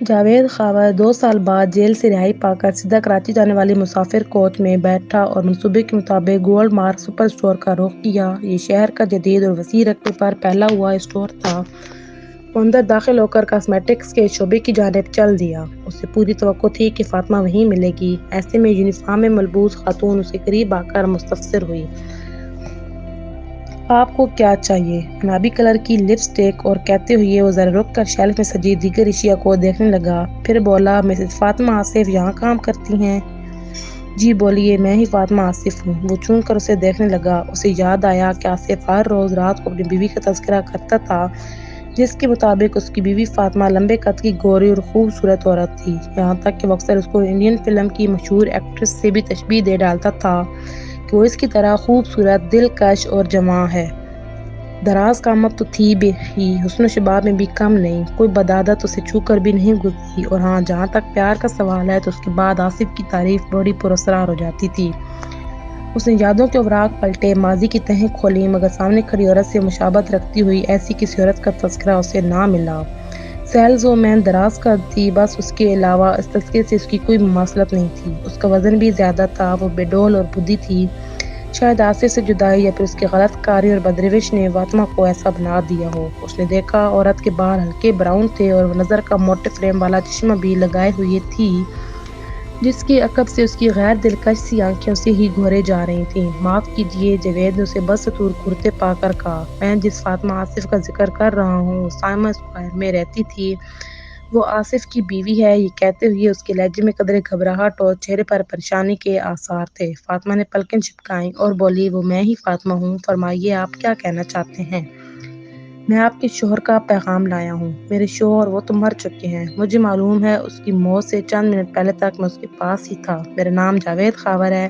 جاوید خاور 2 سال بعد جیل سے رہائی پا کر سیدھا کراچی جانے والی مسافر کوچ میں بیٹھا اور منصوبے کے مطابق گولڈ مارک سپر اسٹور کا رخ کیا۔ یہ شہر کا جدید اور وسیع رقبے پر پھیلا ہوا اسٹور تھا۔ وہ اندر داخل ہو کر کاسمیٹکس کے شعبے کی جانب چل دیا۔ اسے پوری توقع تھی کہ فاطمہ وہیں ملے گی۔ ایسے میں یونیفارم میں ملبوس خاتون اسے قریب آ کر مستفسر ہوئی۔ آپ کو کیا چاہیے؟ عنابی کلر کی لپسٹک اور کہتے ہوئے وہ ذرا رک کر شیلف میں سجی دیگر اشیاء کو دیکھنے لگا۔ پھر بولا، مسز فاطمہ آصف یہاں کام کرتی ہیں؟ جی بولیے، میں ہی فاطمہ آصف ہوں۔ وہ چون کر اسے دیکھنے لگا۔ اسے یاد آیا کہ آصف ہر روز رات کو اپنی بیوی کا تذکرہ کرتا تھا، جس کے مطابق اس کی بیوی فاطمہ لمبے قد کی گوری اور خوبصورت عورت تھی، یہاں تک کہ وہ اکثر اس کو انڈین فلم کی مشہور ایکٹریس سے بھی تشبیہ دے ڈالتا تھا کہ وہ اس کی طرح خوبصورت، دلکش اور جواں ہے۔ دراز قامت تو تھی ہی، حسن و شباب میں بھی کم نہیں۔ کوئی بدعادت اسے چھو کر بھی نہیں گزری، اور ہاں، جہاں تک پیار کا سوال ہے تو اس کے بعد آصف کی تعریف بڑی پراسرار ہو جاتی تھی۔ اس نے یادوں کے اوراق پلٹے، ماضی کی تہیں کھولیں، مگر سامنے کھڑی عورت سے مشابہت رکھتی ہوئی ایسی کسی عورت کا تذکرہ اسے نہ ملا۔ سیلز وومین دراز قد تھی، بس اس کے علاوہ اس تذکرے سے اس کی کوئی مماثلت نہیں تھی۔ اس کا وزن بھی زیادہ تھا، وہ بے ڈول اور بڈھی تھی۔ شاید آصف سے جدائی یا پھر اس کی غلط کاری اور بدروش نے فاطمہ کو ایسا بنا دیا ہو۔ اس نے دیکھا، عورت کے بال ہلکے براؤن تھے اور وہ نظر کا موٹے فریم والا چشمہ بھی لگائے ہوئی تھی، جس کے عقب سے اس کی غیر دلکش سی آنکھیں اسے ہی گھورے جا رہی تھیں۔ معاف کیجیے، جاوید نے اسے بدستور کرتے پا کر کہا۔ میں جس فاطمہ آصف کا ذکر کر رہا ہوں، وہ سائما اسکوائر میں رہتی تھی۔ وہ آصف کی بیوی ہے۔ یہ کہتے ہوئے اس کے لہجے میں قدرے گھبراہٹ اور چہرے پر پریشانی کے آثار تھے۔ فاطمہ نے پلکیں جھپکائیں اور بولی، وہ میں ہی فاطمہ ہوں۔ فرمائیے، آپ کیا کہنا چاہتے ہیں؟ میں آپ کے شوہر کا پیغام لایا ہوں۔ میرے شوہر، وہ تو مر چکے ہیں۔ مجھے معلوم ہے، اس کی موت سے چند منٹ پہلے تک میں اس کے پاس ہی تھا۔ میرا نام جاوید خاور ہے۔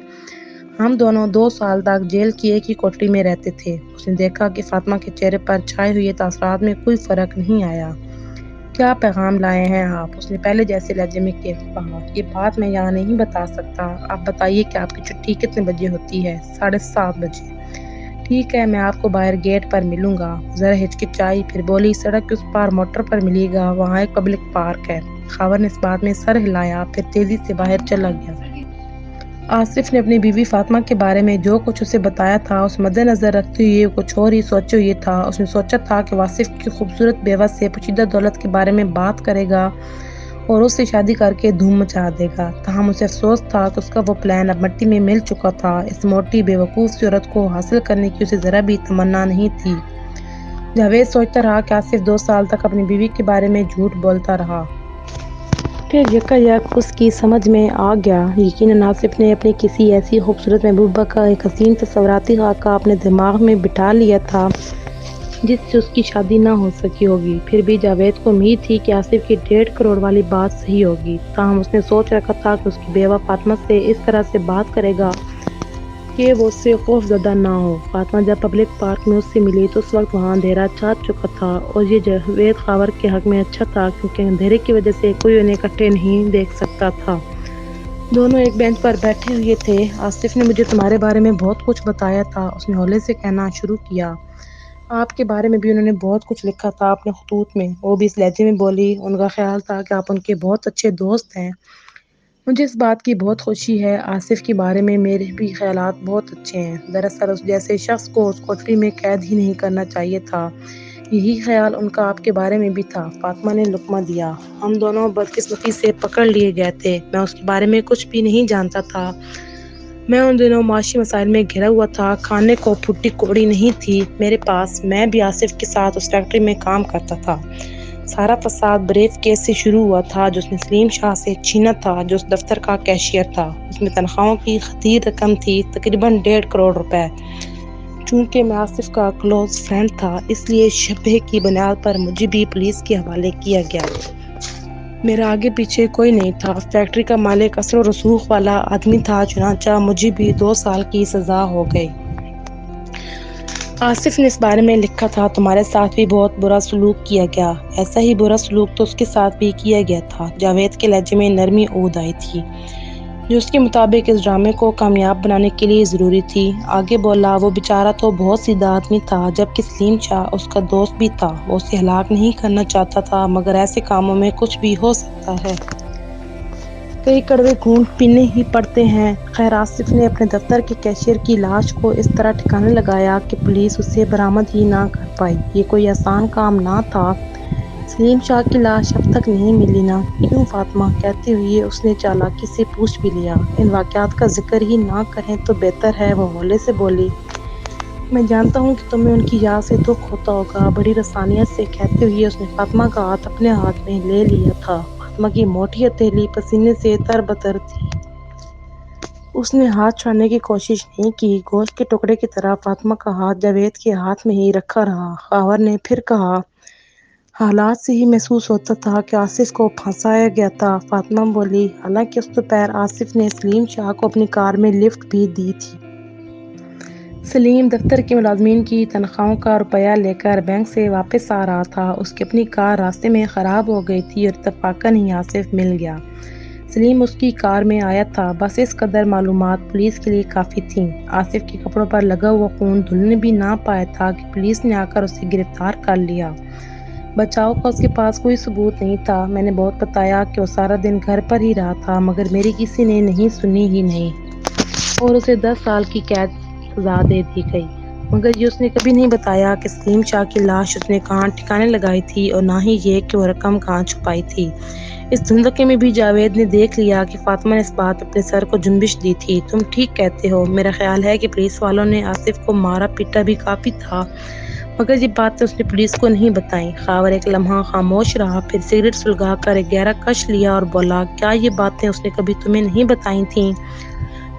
ہم دونوں 2 سال تک جیل کی ایک ہی کوٹری میں رہتے تھے۔ اس نے دیکھا کہ فاطمہ کے چہرے پر چھائے ہوئے تاثرات میں کوئی فرق نہیں آیا۔ کیا پیغام لائے ہیں آپ؟ اس نے پہلے جیسے لہجے میں کہا۔ یہ بات میں یہاں نہیں بتا سکتا۔ آپ بتائیے کہ آپ کی چھٹی کتنے بجے ہوتی ہے؟ 7:30 بجے۔ ٹھیک ہے، میں آپ کو باہر گیٹ پر ملوں گا۔ ذرا ہچکچائی، پھر بولی، سڑک کے اس پار موٹر پر ملیے گا، وہاں ایک پبلک پارک ہے۔ خاور نے اس بات میں سر ہلایا، پھر تیزی سے باہر چلا گیا۔ آصف نے اپنی بیوی فاطمہ کے بارے میں جو کچھ اسے بتایا تھا، اس مد نظر رکھتے ہوئے کچھ اور ہی سوچے ہوئے تھا۔ اس نے سوچا تھا کہ وہ آصف کی خوبصورت بیوہ سے پوشیدہ دولت کے بارے میں بات کرے گا اور اس سے شادی کر کے دھوم مچا دے گا۔ تاہم اسے افسوس تھا کہ اس کا وہ پلان اب مٹی میں مل چکا تھا۔ اس موٹی بے وقوف سی عورت کو حاصل کرنے کی اسے ذرا بھی تمنا نہیں تھی۔ جاوید سوچتا رہا کہ آصف 2 سال تک اپنی بیوی کے بارے میں جھوٹ بولتا رہا۔ پھر یکایک اس کی سمجھ میں آ گیا، یقیناً آصف نے اپنی کسی ایسی خوبصورت محبوبہ کا ایک حسین تصوراتی خاکہ اپنے دماغ میں بٹھا لیا تھا جس سے اس کی شادی نہ ہو سکی ہوگی۔ پھر بھی جاوید کو امید تھی کہ آصف کی 1.5 کروڑ والی بات صحیح ہوگی۔ تاہم اس نے سوچ رکھا تھا کہ اس کی بیوہ فاطمہ سے اس طرح سے بات کرے گا کہ وہ اس سے خوف زدہ نہ ہو۔ فاطمہ جب پبلک پارک میں اس سے ملی تو اس وقت وہاں اندھیرا چھا چکا تھا، اور یہ جاوید خاور کے حق میں اچھا تھا کیونکہ اندھیرے کی وجہ سے کوئی انہیں اکٹھے نہیں دیکھ سکتا تھا۔ دونوں ایک بینچ پر بیٹھے ہوئے تھے۔ آصف نے مجھے تمہارے بارے میں بہت کچھ بتایا تھا، اس نے ہولے سے کہنا شروع کیا۔ آپ کے بارے میں بھی انہوں نے بہت کچھ لکھا تھا اپنے خطوط میں۔ وہ بھی اس لہجے میں بولی۔ ان کا خیال تھا کہ آپ ان کے بہت اچھے دوست ہیں۔ مجھے اس بات کی بہت خوشی ہے۔ آصف کے بارے میں میرے بھی خیالات بہت اچھے ہیں۔ دراصل اس جیسے شخص کو اس کوٹری میں قید ہی نہیں کرنا چاہیے تھا۔ یہی خیال ان کا آپ کے بارے میں بھی تھا۔ فاطمہ نے لقمہ دیا۔ ہم دونوں بدقسمتی سے پکڑ لیے گئے تھے۔ میں اس کے بارے میں کچھ بھی نہیں جانتا تھا۔ میں ان دنوں معاشی مسائل میں گھرا ہوا تھا، کھانے کو پھوٹی کوڑی نہیں تھی میرے پاس۔ میں بھی آصف کے ساتھ اس فیکٹری میں کام کرتا تھا۔ سارا فساد بریف کیس سے شروع ہوا تھا جو اس نے سلیم شاہ سے چھینا تھا، جو اس دفتر کا کیشیئر تھا۔ اس میں تنخواہوں کی خطیر رقم تھی، تقریباً 1.5 کروڑ روپے۔ چونکہ میں آصف کا کلوز فرینڈ تھا، اس لیے شبہ کی بنیاد پر مجھے بھی پولیس کے حوالے کیا گیا۔ میرا آگے پیچھے کوئی نہیں تھا۔ فیکٹری کا مالک اثر و رسوخ والا آدمی تھا، چنانچہ مجھے بھی 2 سال کی سزا ہو گئی۔ آصف نے اس بارے میں لکھا تھا، تمہارے ساتھ بھی بہت برا سلوک کیا گیا۔ ایسا ہی برا سلوک تو اس کے ساتھ بھی کیا گیا تھا۔ جاوید کے لہجے میں نرمی عود آئی تھی۔ جو اس کے مطابق اس ڈرامے کو کامیاب بنانے کے لیے ضروری تھی۔ آگے بولا، وہ بیچارہ تو بہت سیدھا آدمی تھا، جبکہ سلیم شاہ اس کا دوست بھی تھا۔ وہ اسے ہلاک نہیں کرنا چاہتا تھا، مگر ایسے کاموں میں کچھ بھی ہو سکتا ہے۔ کئی کڑوے گھونٹ پینے ہی پڑتے ہیں۔ خیر، آصف نے اپنے دفتر کے کیشیئر کی لاش کو اس طرح ٹھکانے لگایا کہ پولیس اسے برآمد ہی نہ کر پائی۔ یہ کوئی آسان کام نہ تھا۔ سلیم شاہ کی لاش اب تک نہیں ملی نا؟ کیوں فاطمہ؟ کہتے ہوئے اس نے چالاکی سے پوچھ بھی لیا۔ ان واقعات کا ذکر ہی نہ کریں تو بہتر ہے، وہ ہولے سے بولی۔ میں جانتا ہوں کہ تمہیں ان کی یاد سے دکھ ہوتا ہوگا، بڑی رسانیت سے کہتے ہوئے اس نے فاطمہ کا ہاتھ اپنے ہاتھ میں لے لیا تھا۔ فاطمہ کی موٹی ہتھیلی پسینے سے تر بتر تھی۔ اس نے ہاتھ چھڑانے کی کوشش نہیں کی۔ گوشت کے ٹکڑے کی طرح فاطمہ کا ہاتھ جاوید کے ہاتھ میں ہی رکھا رہا۔ خاور نے پھر کہا، حالات سے ہی محسوس ہوتا تھا کہ آصف کو پھنسایا گیا تھا۔ فاطمہ بولی، حالانکہ اس دوپہر آصف نے سلیم شاہ کو اپنی کار میں لفٹ بھی دی تھی۔ سلیم دفتر کے ملازمین کی تنخواہوں کا روپیہ لے کر بینک سے واپس آ رہا تھا۔ اس کی اپنی کار راستے میں خراب ہو گئی تھی اور اتفاقاً ہی آصف مل گیا۔ سلیم اس کی کار میں آیا تھا۔ بس اس قدر معلومات پولیس کے لیے کافی تھیں۔ آصف کے کپڑوں پر لگا ہوا خون دھلنے بھی نہ پایا تھا کہ پولیس نے آ کر اسے گرفتار کر لیا۔ بچاؤ کا اس کے پاس کوئی ثبوت نہیں تھا۔ میں نے بہت بتایا کہ وہ سارا دن گھر پر ہی رہا تھا، مگر میری کسی نے نہیں سنی ہی نہیں، اور اسے 10 سال کی قید سزا دے دی گئی۔ مگر یہ اس نے کبھی نہیں بتایا کہ سلیم شاہ کی لاش اس نے کہاں ٹھکانے لگائی تھی، اور نہ ہی یہ کہ وہ رقم کہاں چھپائی تھی۔ اس دھندلکے میں بھی جاوید نے دیکھ لیا کہ فاطمہ نے اس بات پہ اپنے سر کو جنبش دی تھی۔ تم ٹھیک کہتے ہو، میرا خیال ہے کہ پولیس والوں نے آصف کو مارا پیٹا بھی کافی تھا، مگر یہ باتیں اس نے پولیس کو نہیں بتائیں۔ خاور ایک لمحہ خاموش رہا، پھر سگریٹ سلگا کر ایک گہرا کش لیا اور بولا، کیا یہ باتیں اس نے کبھی تمہیں نہیں بتائی تھیں؟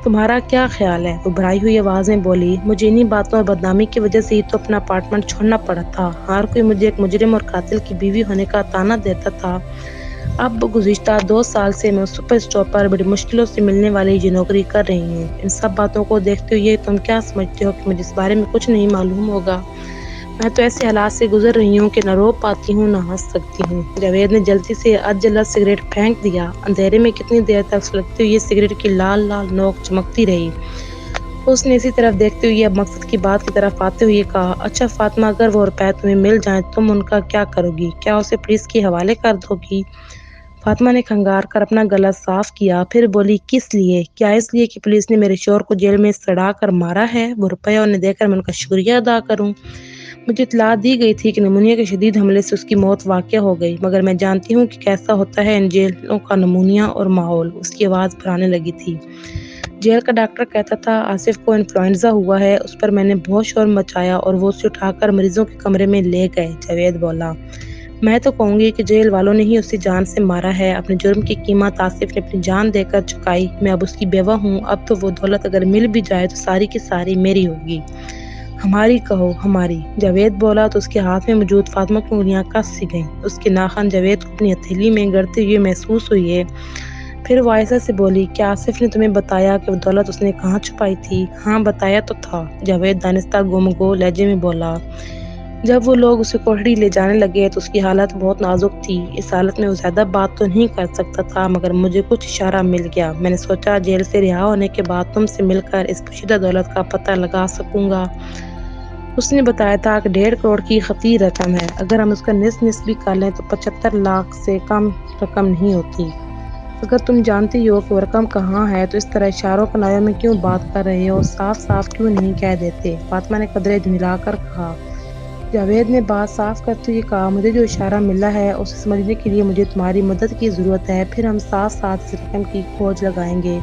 تمہارا کیا خیال ہے؟ وہ بھرائی ہوئی آواز میں بولی، مجھے انہی باتوں اور بدنامی کی وجہ سے ہی تو اپنا اپارٹمنٹ چھوڑنا پڑا تھا۔ ہر کوئی مجھے ایک مجرم اور قاتل کی بیوی ہونے کا طعنہ دیتا تھا۔ اب گزشتہ 2 سال سے میں اس سپر اسٹاپ پر بڑی مشکلوں سے ملنے والی یہ نوکری کر رہی ہوں۔ ان سب باتوں کو دیکھتے ہوئے تم کیا سمجھتے ہو کہ مجھے اس بارے میں کچھ نہیں معلوم ہوگا؟ میں تو ایسے حالات سے گزر رہی ہوں کہ نہ رو پاتی ہوں نہ ہنس سکتی ہوں۔ جاوید نے جلدی سے عجلت سگریٹ پھینک دیا۔ اندھیرے میں کتنی دیر تک سلگتے ہوئے سگریٹ کی لال لال نوک چمکتی رہی۔ اس نے اسی طرف دیکھتے ہوئے اب مقصد کی بات کی طرف آتے ہوئے کہا، اچھا فاطمہ، اگر وہ روپے تمہیں مل جائیں تم ان کا کیا کرو گی؟ کیا اسے پولیس کے حوالے کر دو گی؟ فاطمہ نے کھنگار کر اپنا گلا صاف کیا، پھر بولی، کس لیے؟ کیا اس لیے کہ پولیس نے میرے شوہر کو جیل میں سڑا کر مارا ہے؟ وہ روپیہ انہیں دے کر میں ان کا شکریہ ادا کروں؟ مجھے اطلاع دی گئی تھی کہ نمونیا کے شدید حملے سے اس کی موت واقع ہو گئی، مگر میں جانتی ہوں کہ کیسا ہوتا ہے ان جیلوں کا نمونیا اور ماحول۔ اس کی آواز بھرانے لگی تھی۔ جیل کا ڈاکٹر کہتا تھا آصف کو انفلوئنزا ہوا ہے، اس پر میں نے بہت شور مچایا اور وہ اسے اٹھا کر مریضوں کے کمرے میں لے گئے۔ جاوید بولا، میں تو کہوں گی کہ جیل والوں نے ہی اسے جان سے مارا ہے۔ اپنے جرم کی قیمت آصف نے اپنی جان دے کر چکائی۔ میں اب اس کی بیوہ ہوں، اب تو وہ دولت اگر مل بھی جائے تو ساری کی ساری میری ہوگی۔ ہماری کہو، ہماری۔ جاوید بولا تو اس کے ہاتھ میں موجود فاطمہ کی انگلیاں کس سی گئیں۔ اس کے ناخن جاوید کو اپنی ہتھیلی میں گرتے ہوئے محسوس ہوئے۔ پھر وہ آہستہ سے بولی، کیا آصف نے تمہیں بتایا کہ وہ دولت اس نے کہاں چھپائی تھی؟ ہاں، بتایا تو تھا، جاوید دانستہ گم گو لہجے میں بولا۔ جب وہ لوگ اسے کوٹڑی لے جانے لگے تو اس کی حالت بہت نازک تھی۔ اس حالت میں وہ زیادہ بات تو نہیں کر سکتا تھا، مگر مجھے کچھ اشارہ مل گیا۔ میں نے سوچا جیل سے رہا ہونے کے بعد تم سے مل کر اس پوشیدہ دولت کا پتہ لگا سکوں گا۔ اس نے بتایا تھا کہ 1.5 کروڑ کی خطیر رقم ہے۔ اگر ہم اس کا نصف بھی کر لیں تو 75 لاکھ سے کم رقم نہیں ہوتی۔ اگر تم جانتی ہو کہ وہ رقم کہاں ہے تو اس طرح اشاروں کنایوں میں کیوں بات کر رہے ہو؟ صاف صاف کیوں نہیں کہہ دیتے؟ فاطمہ نے قدرے جھنجھلا کر کہا۔ جاوید نے بات صاف کرتے ہوئے کہا، مجھے جو اشارہ ملا ہے اسے سمجھنے کے لیے مجھے تمہاری مدد کی ضرورت ہے، پھر ہم ساتھ ساتھ اس رقم کی کھوج لگائیں گے۔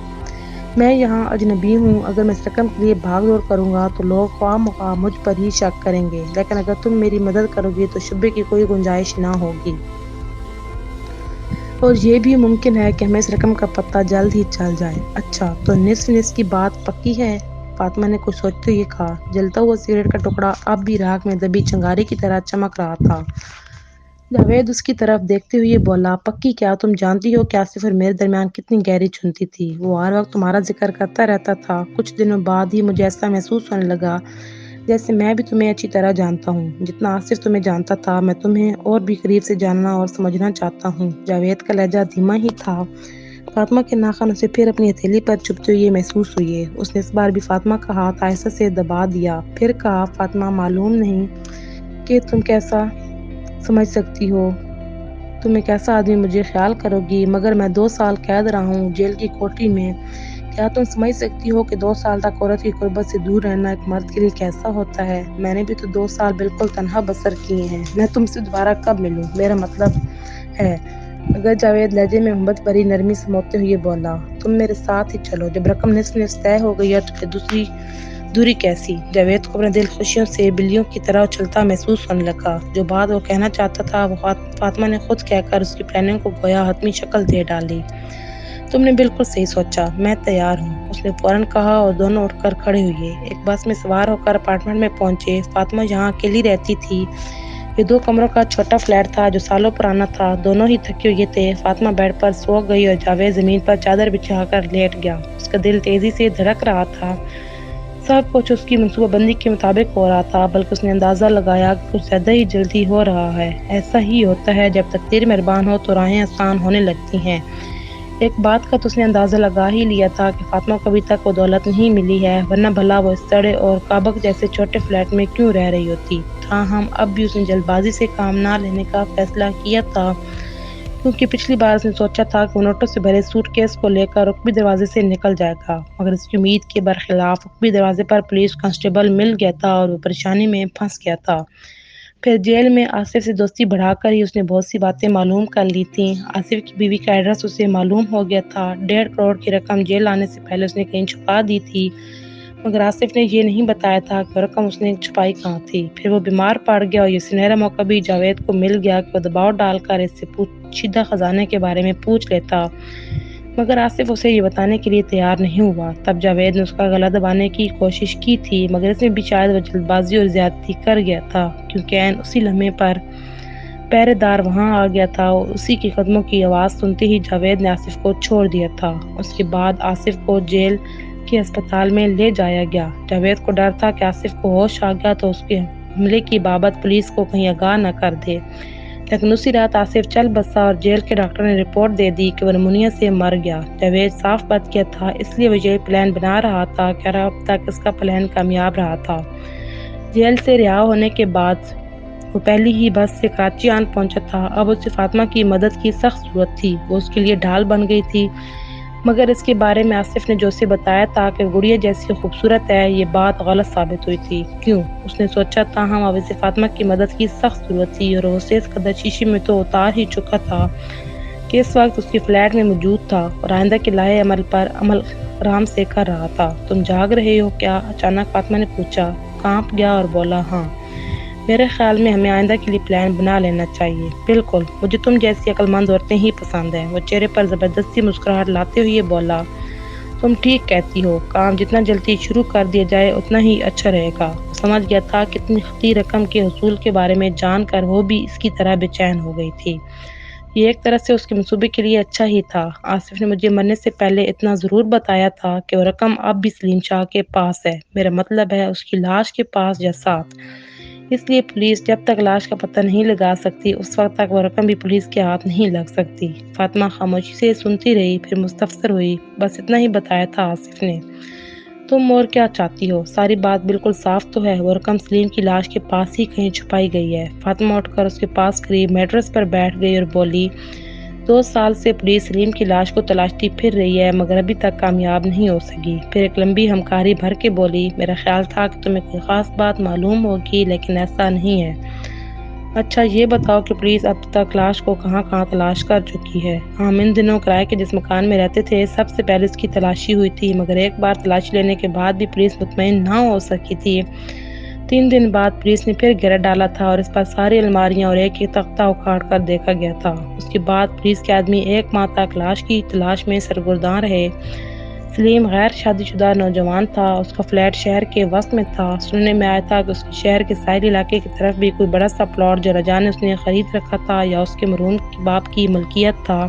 میں یہاں اجنبی ہوں، اگر میں اس رقم کے لیے بھاگ دوڑ کروں گا تو لوگ خواہ مخواہ مجھ پر ہی شک کریں گے، لیکن اگر تم میری مدد کرو گی تو شبے کی کوئی گنجائش نہ ہوگی، اور یہ بھی ممکن ہے کہ ہمیں اس رقم کا پتہ جلد ہی چل جائے۔ اچھا، تو نصف کی بات پکی ہے؟ فاطمہ نے کچھ سوچتے ہوئے کہا۔ جلتا ہوا سگریٹ کا ٹکڑا اب بھی راکھ میں دبی چنگاری کی طرح چمک رہا تھا۔ جاوید اس کی طرف دیکھتے ہوئے بولا، پکی کیا؟ تم جانتی ہو کہ آصف اور میرے درمیان کتنی گہری چنتی تھی؟ وہ ہر وقت تمہارا ذکر کرتا رہتا تھا۔ کچھ دنوں بعد ہی مجھے ایسا محسوس ہونے لگا جیسے میں بھی تمہیں اچھی طرح جانتا ہوں۔ جتنا آصف تمہیں جانتا تھا، میں تمہیں اور بھی قریب سے جاننا اور سمجھنا چاہتا ہوں۔ جاوید کا لہجہ دھیما ہی تھا، فاطمہ کے ناخن اسے پھر اپنی ہتھیلی پر چبھتے ہوئے محسوس ہوئے۔ اس نے اس بار بھی فاطمہ کا ہاتھ آہستہ سے دبا دیا، پھر کہا، فاطمہ، معلوم نہیں کہ تم کیسا سمجھ سکتی ہو، تم ایک ایسا آدمی مجھے خیال کرو گی، مگر میں 2 سال قید رہا ہوں جیل کی کوٹری میں۔ کیا تم سمجھ سکتی ہو کہ 2 سال تک عورت کی قربت سے دور رہنا ایک مرد کے لیے کیسا ہوتا ہے؟ میں نے بھی تو 2 سال بالکل تنہا بسر کیے ہیں۔ میں تم سے دوبارہ کب ملوں؟ میرا مطلب ہے، مگر جاوید لہجے میں محبت بھری نرمی سموتے ہوئے بولا، تم میرے ساتھ ہی چلو۔ جب رقم نصف نصف طے ہو گئی ہے تو پھر دوسری دوری کیسی؟ جاوید کو اپنا دل خوشیوں سے بلیوں کی طرح اچھلتا محسوس ہونے لگا۔ جو بات وہ کہنا چاہتا تھا وہ فاطمہ نے خود کہہ کر اس کی پلاننگ کو گویا حتمی شکل دے ڈالی۔ تم نے بالکل صحیح سوچا، میں تیار ہوں، اس نے فوراً کہا اور دونوں اٹھ کر کھڑے ہوئے۔ ایک بس میں سوار ہو کر اپارٹمنٹ میں پہنچے۔ فاطمہ یہاں اکیلی رہتی تھی۔ یہ 2 کمروں کا چھوٹا فلیٹ تھا جو سالوں پرانا تھا۔ دونوں ہی تھکے ہوئے تھے۔ فاطمہ بیڈ پر سو گئی اور جاوید زمین پر چادر بچھا کر لیٹ گیا۔ اس کا دل تیزی سے دھڑک رہا تھا۔ سب کچھ اس کی منصوبہ بندی کے مطابق ہو رہا تھا، بلکہ اس نے اندازہ لگایا کہ کچھ زیادہ ہی جلدی ہو رہا ہے۔ ایسا ہی ہوتا ہے، جب تقدیر مہربان ہو تو راہیں آسان ہونے لگتی ہیں۔ ایک بات کا تو اس نے اندازہ لگا ہی لیا تھا کہ فاطمہ کو ابھی تک وہ دولت نہیں ملی ہے، ورنہ بھلا وہ اس سڑے اور کابک جیسے چھوٹے فلیٹ میں کیوں رہ رہی ہوتی۔ تاہم اب بھی اس نے جلد بازی سے کام نہ لینے کا فیصلہ کیا تھا، کیونکہ پچھلی بار اس نے سوچا تھا کہ وہ نوٹوں سے بھرے سوٹ کیس کو لے کر رکبی دروازے سے نکل جائے گا، مگر اس کی امید کے برخلاف رکبی دروازے پر پولیس کانسٹیبل مل گیا تھا اور وہ پریشانی میں پھنس گیا تھا۔ پھر جیل میں آصف سے دوستی بڑھا کر ہی اس نے بہت سی باتیں معلوم کر لی تھیں۔ آصف کی بیوی کا ایڈریس اسے معلوم ہو گیا تھا۔ 1.5 کروڑ کی رقم جیل آنے سے پہلے اس نے کہیں چھپا دی تھی، مگر آصف نے یہ نہیں بتایا تھا کہ وہ رقم اس نے چھپائی کہاں تھی۔ پھر وہ بیمار پڑ گیا اور یہ سنہرا موقع بھی جاوید کو مل گیا کہ وہ دباؤ ڈال کر اس سے پوشیدہ خزانے کے بارے میں پوچھ لیتا، مگر آصف اسے یہ بتانے کے لیے تیار نہیں ہوا۔ تب جاوید نے اس کا گلا دبانے کی کوشش کی تھی، مگر اس میں بھی شاید وہ جلد بازی اور زیادتی کر گیا تھا، کیونکہ عین اسی لمحے پر پہرے دار وہاں آ گیا تھا اور اسی کی قدموں کی آواز سنتے ہی جاوید نے آصف کو چھوڑ دیا تھا۔ اس کے بعد آصف کو جیل کے ہسپتال میں لے جایا گیا۔ جاوید کو ڈر تھا کہ آصف کو ہوش آ گیا تو اس کے حملے کی بابت پولیس کو کہیں آگاہ نہ کر دے، لیکن اسی رات آصف چل بسا اور جیل کے ڈاکٹر نے رپورٹ دے دی کہ وہ نمونیا سے مر گیا۔ جاوید صاف بچ گیا تھا، اس لیے وہ یہ پلان بنا رہا تھا کہ اب تک اس کا پلان کامیاب رہا تھا۔ جیل سے رہا ہونے کے بعد وہ پہلی ہی بس سے کراچی آن پہنچا تھا۔ اب اسے فاطمہ کی مدد کی سخت ضرورت تھی، وہ اس کے لیے ڈھال بن گئی تھی، مگر اس کے بارے میں آصف نے جو اسے بتایا تھا کہ گڑیا جیسی خوبصورت ہے، یہ بات غلط ثابت ہوئی تھی۔ کیوں؟ اس نے سوچا، تاہم اب اسے فاطمہ کی مدد کی سخت ضرورت تھی اور وہ اسے اس قدر شیشے میں تو اتار ہی چکا تھا کہ اس وقت اس کی فلیٹ میں موجود تھا اور آئندہ کے لائحہ عمل پر عمل آرام سے کر رہا تھا۔ تم جاگ رہے ہو کیا؟ اچانک فاطمہ نے پوچھا۔ کانپ گیا اور بولا، ہاں، میرے خیال میں ہمیں آئندہ کے لیے پلان بنا لینا چاہیے۔ بالکل، مجھے تم جیسی عقل مند عورتیں ہی پسند ہیں۔ وہ چہرے پر زبردستی مسکراہٹ لاتے ہوئے بولا، تم ٹھیک کہتی ہو، کام جتنا جلدی شروع کر دیا جائے اتنا ہی اچھا رہے گا۔ وہ سمجھ گیا تھا کہ اتنی خطیر رقم کے حصول کے بارے میں جان کر وہ بھی اس کی طرح بے چین ہو گئی تھی۔ یہ ایک طرح سے اس کے منصوبے کے لیے اچھا ہی تھا۔ آصف نے مجھے مرنے سے پہلے اتنا ضرور بتایا تھا کہ وہ رقم اب بھی سلیم شاہ کے پاس ہے، میرا مطلب ہے اس کی لاش کے پاس یا ساتھ۔ اس لیے پولیس جب تک لاش کا پتہ نہیں لگا سکتی اس وقت تک وہ رقم بھی پولیس کے ہاتھ نہیں لگ سکتی۔ فاطمہ خاموشی سے سنتی رہی، پھر مستفسر ہوئی، بس اتنا ہی بتایا تھا آصف نے؟ تم اور کیا چاہتی ہو؟ ساری بات بالکل صاف تو ہے، وہ رقم سلیم کی لاش کے پاس ہی کہیں چھپائی گئی ہے۔ فاطمہ اٹھ کر اس کے پاس قریب میٹرس پر بیٹھ گئی اور بولی، 2 سال سے پولیس سلیم کی لاش کو تلاشتی پھر رہی ہے، مگر ابھی تک کامیاب نہیں ہو سکی۔ پھر ایک لمبی ہمکاری بھر کے بولی، میرا خیال تھا کہ تمہیں کوئی خاص بات معلوم ہوگی، لیکن ایسا نہیں ہے۔ اچھا یہ بتاؤ کہ پولیس اب تک لاش کو کہاں کہاں تلاش کر چکی ہے؟ ہم ان دنوں کرائے کے جس مکان میں رہتے تھے سب سے پہلے اس کی تلاشی ہوئی تھی، مگر ایک بار تلاشی لینے کے بعد بھی پولیس مطمئن نہ ہو سکی تھی۔ 3 دن بعد پولیس نے پھر گھیرا ڈالا تھا اور اس پر ساری الماریاں اور ایک ایک تختہ اکھاڑ کر دیکھا گیا تھا۔ اس کے بعد پولیس کے آدمی 1 ماہ تک لاش کی تلاش میں سرگرداں رہے۔ سلیم غیر شادی شدہ نوجوان تھا، اس کا فلیٹ شہر کے وسط میں تھا۔ سننے میں آیا تھا کہ اس کے شہر کے ساحلی علاقے کی طرف بھی کوئی بڑا سا پلاٹ جو رجا نے اس نے خرید رکھا تھا یا اس کے مرحوم باپ کی ملکیت تھا،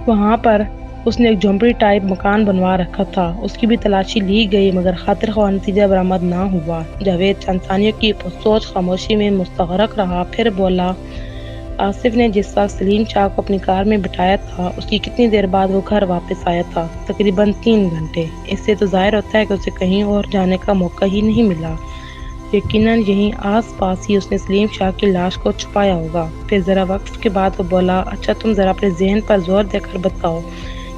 وہاں پر اس نے ایک جھونپڑی ٹائپ مکان بنوا رکھا تھا۔ اس کی بھی تلاشی لی گئی، مگر خاطر خواہ نتیجہ برآمد نہ ہوا۔ جاوید چند ثانیوں کی سوچ خاموشی میں مستغرق رہا، پھر بولا، آصف نے جس وقت سلیم شاہ کو اپنی کار میں بٹھایا تھا اس کی کتنی دیر بعد وہ گھر واپس آیا تھا؟ تقریباً 3 گھنٹے۔ اس سے تو ظاہر ہوتا ہے کہ اسے کہیں اور جانے کا موقع ہی نہیں ملا۔ یقیناً یہیں آس پاس ہی اس نے سلیم شاہ کی لاش کو چھپایا ہوگا۔ پھر ذرا وقت کے بعد وہ بولا، اچھا تم ذرا اپنے ذہن پر زور دے کر بتاؤ،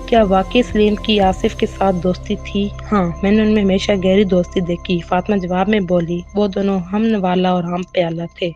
کیا واقعی سلیم کی آصف کے ساتھ دوستی تھی؟ ہاں، میں نے ان میں ہمیشہ گہری دوستی دیکھی، فاطمہ جواب میں بولی۔ وہ دونوں ہم نوالہ اور ہم پیالہ تھے۔